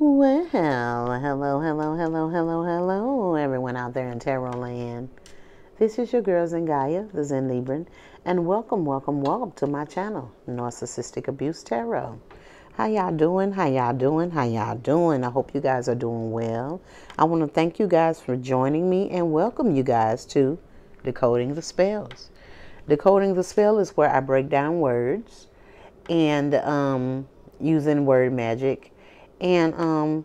Well, hello, everyone out there in Tarot Land. This is your girl Zengaya, the Zen Libran, and welcome to my channel, Narcissistic Abuse Tarot. How y'all doing? I hope you guys are doing well. I want to thank you guys for joining me and welcome you guys to Decoding the Spells. Decoding the Spell is where I break down words and using word magic. And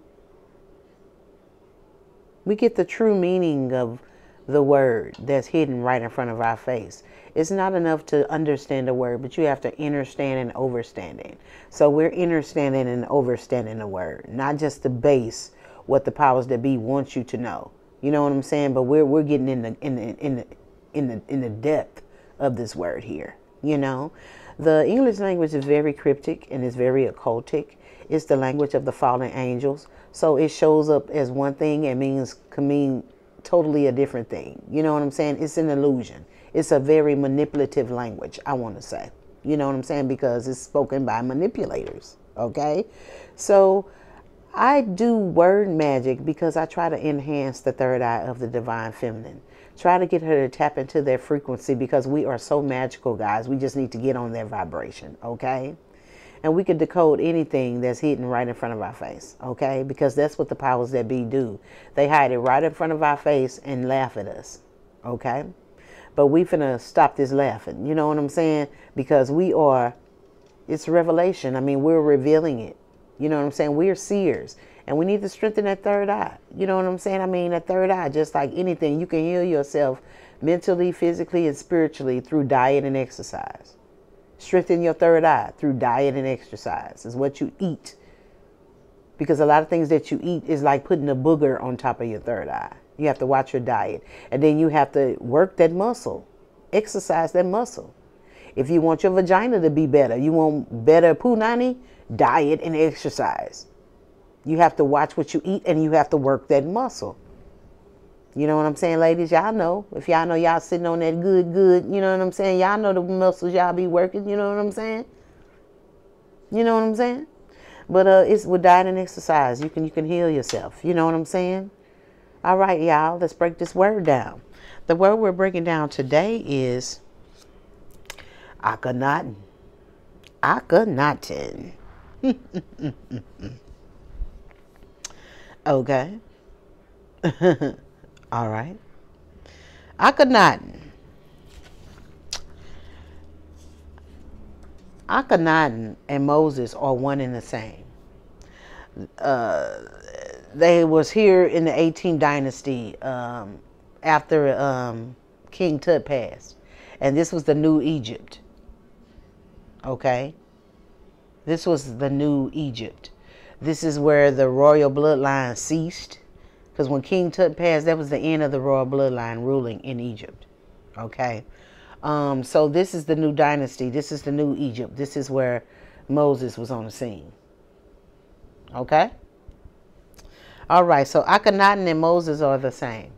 we get the true meaning of the word that's hidden right in front of our face. It's not enough to understand the word, but you have to understand and overstand it. So we're understanding and overstanding the word, not just the base, what the powers that be want you to know. You know what I'm saying? But we're getting in the depth of this word here. You know, the English language is very cryptic and it's very occultic. It's the language of the fallen angels. So it shows up as one thing and can mean totally a different thing. You know what I'm saying? It's an illusion. It's a very manipulative language, I want to say. You know what I'm saying? Because it's spoken by manipulators. Okay? So I do word magic because I try to enhance the third eye of the divine feminine. Try to get her to tap into their frequency because we are so magical, guys. We just need to get on their vibration. Okay? And we can decode anything that's hidden right in front of our face, okay? Because that's what the powers that be do. They hide it right in front of our face and laugh at us, okay? But we finna stop this laughing, you know what I'm saying? Because it's revelation. I mean, we're revealing it. You know what I'm saying? We're seers. And we need to strengthen that third eye. You know what I'm saying? I mean, that third eye, just like anything, you can heal yourself mentally, physically, and spiritually through diet and exercise. Strengthen your third eye through diet and exercise is what you eat. Because a lot of things that you eat is like putting a booger on top of your third eye. You have to watch your diet. And then you have to work that muscle. Exercise that muscle. If you want your vagina to be better, you want better punani, diet and exercise. You have to watch what you eat and you have to work that muscle. You know what I'm saying, ladies? Y'all know. If y'all know y'all sitting on that good, you know what I'm saying? Y'all know the muscles y'all be working, you know what I'm saying? You know what I'm saying? But it's with diet and exercise. You can heal yourself. You know what I'm saying? All right, y'all. Let's break this word down. The word we're breaking down today is Akhenaten. Akhenaten. Okay. All right. Akhenaten. Akhenaten and Moses are one and the same. They was here in the 18th dynasty after King Tut passed. And this was the new Egypt. Okay? This was the new Egypt. This is where the royal bloodline ceased. Because when King Tut passed, that was the end of the royal bloodline ruling in Egypt. Okay. So this is the new dynasty. This is the new Egypt. This is where Moses was on the scene. Okay. All right. So Akhenaten and Moses are the same.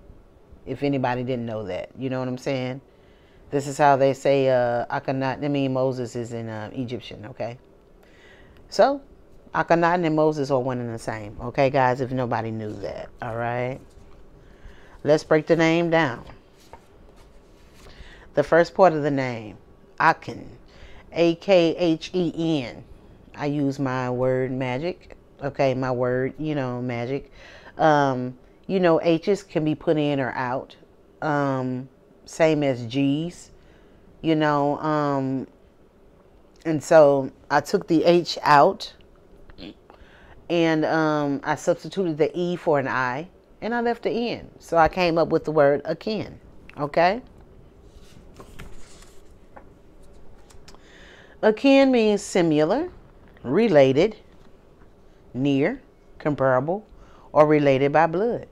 If anybody didn't know that. You know what I'm saying? This is how they say Akhenaten. I mean, Moses is in Egyptian. Okay. So Akhenaten and Moses are one and the same. Okay, guys, if nobody knew that. All right. Let's break the name down. The first part of the name, Akhen, A-K-H-E-N. I use my word magic. Okay, my word, magic. H's can be put in or out. Same as G's, and so I took the H out. And I substituted the E for an I, and I left the N. So I came up with the word akin, okay? Akin means similar, related, near, comparable, or related by blood,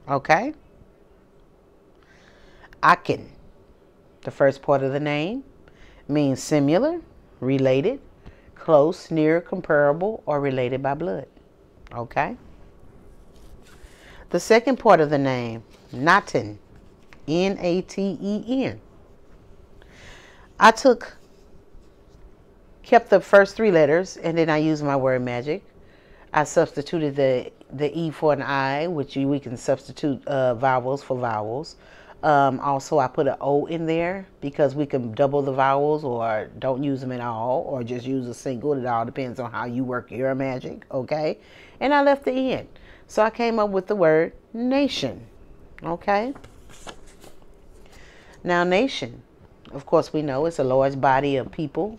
okay? Akhen, the first part of the name, means similar, related, close, near, comparable, or related by blood. Okay? The second part of the name, Naten, N-A-T-E-N. I kept the first three letters, and then I used my word magic. I substituted the E for an I, which we can substitute vowels for vowels. Also, I put an O in there because we can double the vowels or don't use them at all or just use a single. It all depends on how you work your magic, okay? And I left the E in. So I came up with the word nation, okay? Now, nation, of course, we know it's a large body of people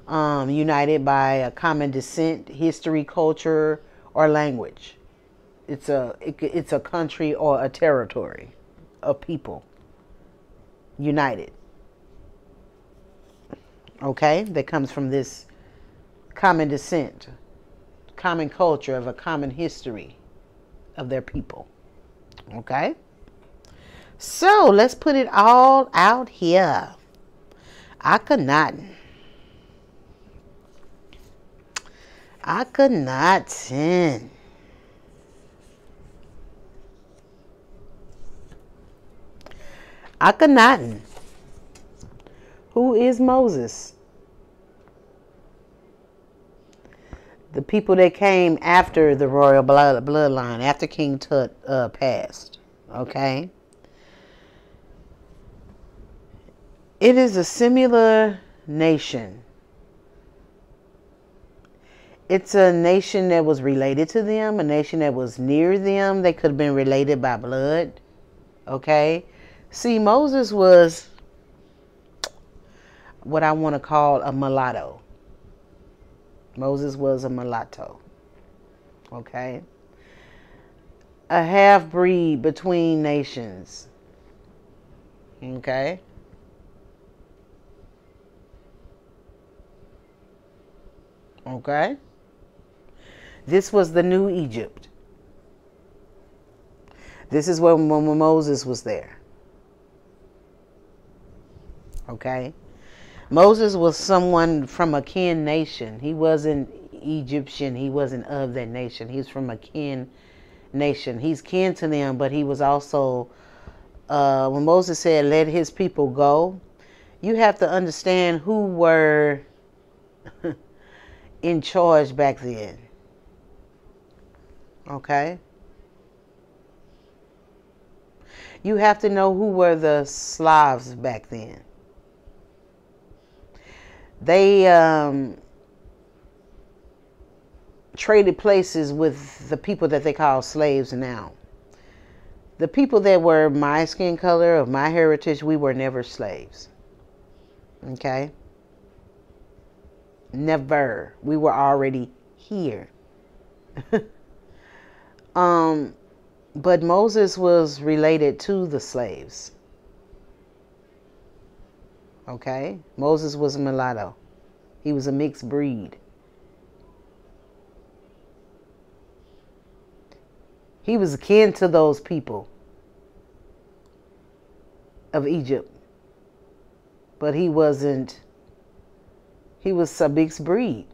united by a common descent, history, culture, or language. It's a country or a territory of people united. Okay, that comes from this common descent, common culture of a common history of their people. Okay, so let's put it all out here. Akhenaten. Akhenaten. Akhenaten. Who is Moses? The people that came after the royal bloodline, after King Tut passed. Okay? It is a similar nation. It's a nation that was related to them, a nation that was near them. They could have been related by blood. Okay? See, Moses was what I want to call a mulatto. Moses was a mulatto. Okay? A half-breed between nations. Okay? Okay? This was the new Egypt. This is when Moses was there. Okay? Moses was someone from a kin nation. He wasn't Egyptian. He wasn't of that nation. He's from a kin nation. He's kin to them, but he was also, when Moses said, let his people go, you have to understand who were in charge back then. Okay? You have to know who were the Slavs back then. They traded places with the people that they call slaves now. The people that were my skin color, of my heritage, we were never slaves. Okay? Never. We were already here. But Moses was related to the slaves. Okay? Moses was a mulatto. He was a mixed breed. He was akin to those people of Egypt. But he wasn't, he was a mixed breed.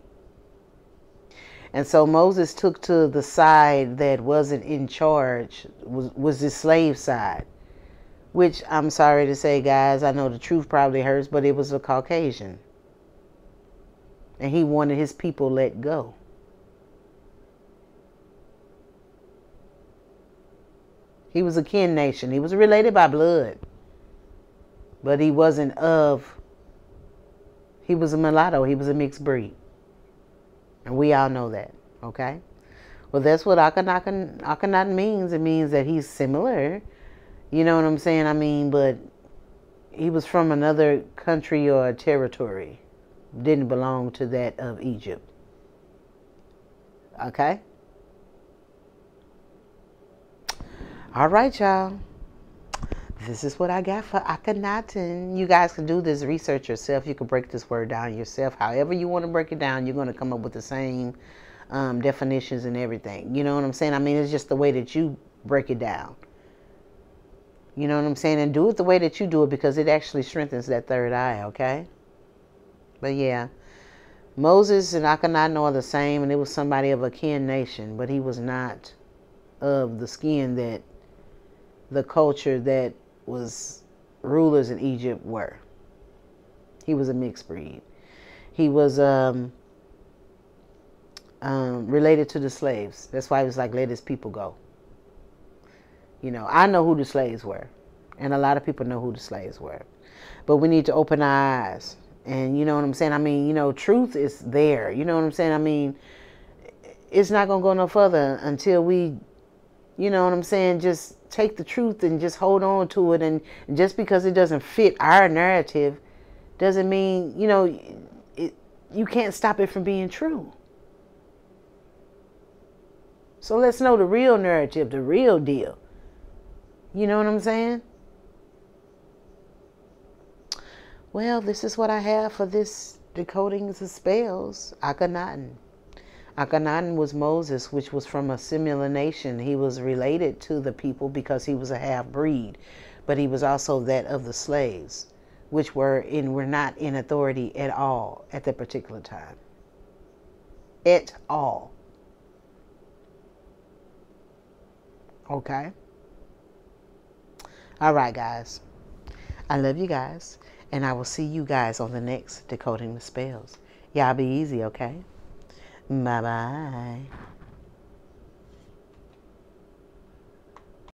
And so Moses took to the side that wasn't in charge, was the slave side. Which, I'm sorry to say, guys, I know the truth probably hurts, but it was a Caucasian. And he wanted his people let go. He was a kin nation. He was related by blood. But he wasn't of, he was a mulatto. He was a mixed breed. And we all know that, okay? Well, that's what Akhenaten means. It means that he's similar. You know what I'm saying? I mean, but he was from another country or territory. Didn't belong to that of Egypt. Okay? All right, y'all. This is what I got for Akhenaten. You guys can do this research yourself. You can break this word down yourself. However you want to break it down, you're going to come up with the same definitions and everything. You know what I'm saying? I mean, it's just the way that you break it down. You know what I'm saying? And do it the way that you do it because it actually strengthens that third eye, okay? But yeah, Moses and Akhenaten are the same, and it was somebody of a kin nation, but he was not of the skin that the culture that was rulers in Egypt were. He was a mixed breed. He was related to the slaves. That's why he was like, let his people go. You know, I know who the slaves were. And a lot of people know who the slaves were. But we need to open our eyes. And you know what I'm saying? I mean, you know, truth is there. You know what I'm saying? I mean, it's not going to go no further until we, you know what I'm saying, just take the truth and just hold on to it. And just because it doesn't fit our narrative doesn't mean, you know, you can't stop it from being true. So let's know the real narrative, the real deal. You know what I'm saying? Well, this is what I have for this decoding the spells. Akhenaten. Akhenaten was Moses, which was from a similar nation. He was related to the people because he was a half-breed, but he was also that of the slaves, which were not in authority at all at that particular time. At all. Okay? All right, guys. I love you guys. And I will see you guys on the next Decoding the Spells. Y'all be easy, okay? Bye-bye.